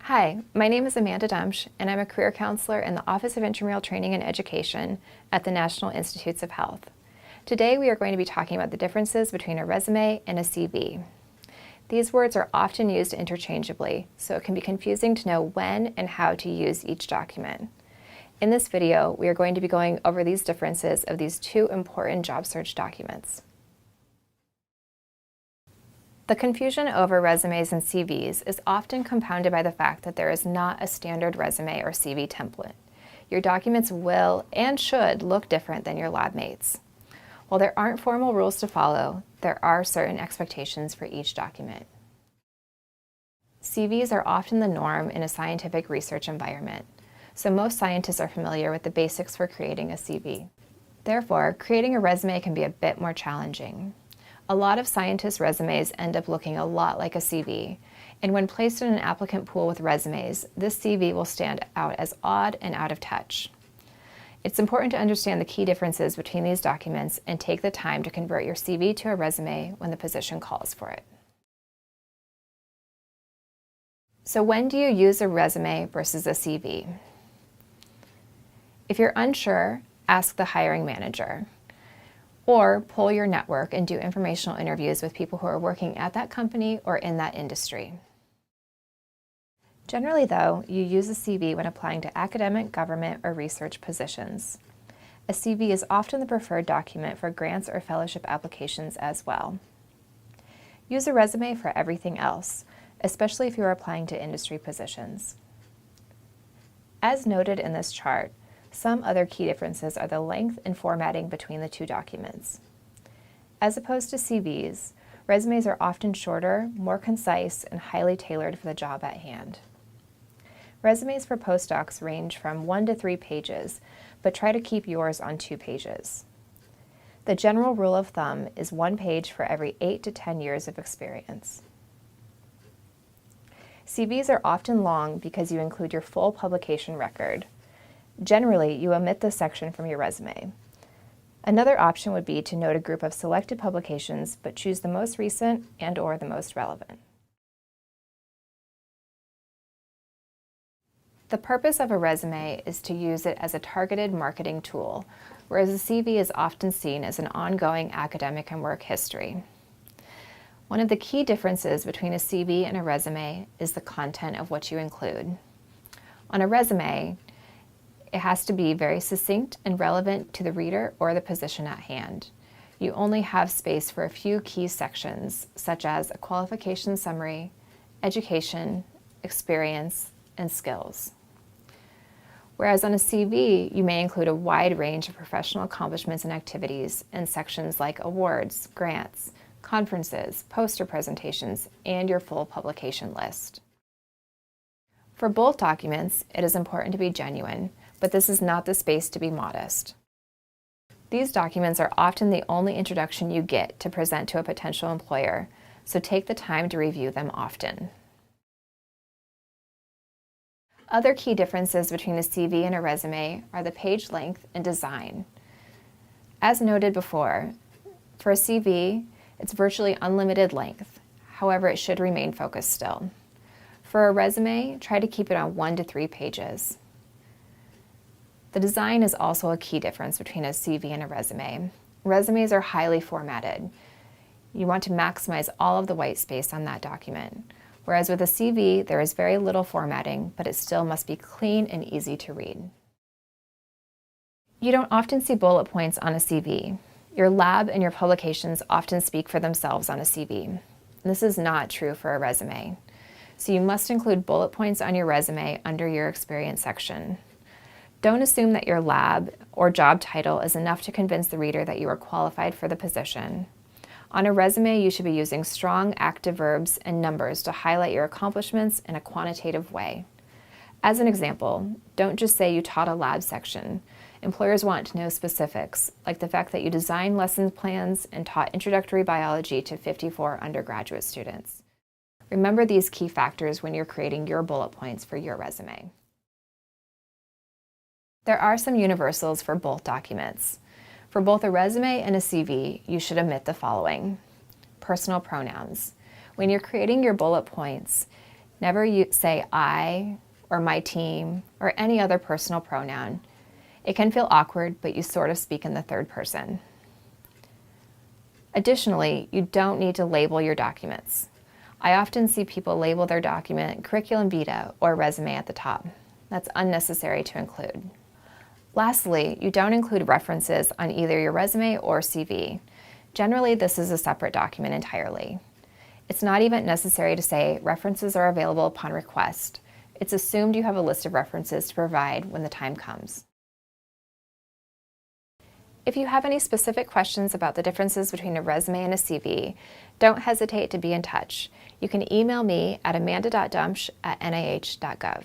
Hi, my name is Amanda Dumsch, and I'm a career counselor in the Office of Intramural Training and Education at the National Institutes of Health. Today we are going to be talking about the differences between a resume and a CV. These words are often used interchangeably, so it can be confusing to know when and how to use each document. In this video, we are going to be going over these differences of these two important job search documents. The confusion over resumes and CVs is often compounded by the fact that there is not a standard resume or CV template. Your documents will and should look different than your lab mates. While there aren't formal rules to follow, there are certain expectations for each document. CVs are often the norm in a scientific research environment, so most scientists are familiar with the basics for creating a CV. Therefore, creating a resume can be a bit more challenging. A lot of scientists' resumes end up looking a lot like a CV, and when placed in an applicant pool with resumes, this CV will stand out as odd and out of touch. It's important to understand the key differences between these documents and take the time to convert your CV to a resume when the position calls for it. So when do you use a resume versus a CV? If you're unsure, ask the hiring manager. Or poll your network and do informational interviews with people who are working at that company or in that industry. Generally, though, you use a CV when applying to academic, government, or research positions. A CV is often the preferred document for grants or fellowship applications as well. Use a resume for everything else, especially if you are applying to industry positions. As noted in this chart, some other key differences are the length and formatting between the two documents. As opposed to CVs, resumes are often shorter, more concise, and highly tailored for the job at hand. Resumes for postdocs range from 1 to 3 pages, but try to keep yours on 2 pages. The general rule of thumb is 1 page for every 8 to 10 years of experience. CVs are often long because you include your full publication record. Generally, you omit this section from your resume. Another option would be to note a group of selected publications, but choose the most recent and/or the most relevant. The purpose of a resume is to use it as a targeted marketing tool, whereas a CV is often seen as an ongoing academic and work history. One of the key differences between a CV and a resume is the content of what you include. On a resume, it has to be very succinct and relevant to the reader or the position at hand. You only have space for a few key sections, such as a qualification summary, education, experience, and skills. Whereas on a CV, you may include a wide range of professional accomplishments and activities in sections like awards, grants, conferences, poster presentations, and your full publication list. For both documents, it is important to be genuine, but this is not the space to be modest. These documents are often the only introduction you get to present to a potential employer, so take the time to review them often. Other key differences between a CV and a resume are the page length and design. As noted before, for a CV, it's virtually unlimited length. However, it should remain focused still. For a resume, try to keep it on 1 to 3 pages. The design is also a key difference between a CV and a resume. Resumes are highly formatted. You want to maximize all of the white space on that document. Whereas with a CV, there is very little formatting, but it still must be clean and easy to read. You don't often see bullet points on a CV. Your lab and your publications often speak for themselves on a CV. This is not true for a resume. So you must include bullet points on your resume under your experience section. Don't assume that your lab or job title is enough to convince the reader that you are qualified for the position. On a resume, you should be using strong active verbs and numbers to highlight your accomplishments in a quantitative way. As an example, don't just say you taught a lab section. Employers want to know specifics, like the fact that you designed lesson plans and taught introductory biology to 54 undergraduate students. Remember these key factors when you're creating your bullet points for your resume. There are some universals for both documents. For both a resume and a CV, you should omit the following. Personal pronouns. When you're creating your bullet points, Never say I or my team or any other personal pronoun. It can feel awkward, but you sort of speak in the third person. Additionally, you don't need to label your documents. I often see people label their document curriculum vitae or resume at the top. That's unnecessary to include. Lastly, you don't include references on either your resume or CV. Generally, this is a separate document entirely. It's not even necessary to say references are available upon request. It's assumed you have a list of references to provide when the time comes. If you have any specific questions about the differences between a resume and a CV, don't hesitate to be in touch. You can email me at amanda.dumsch@nih.gov.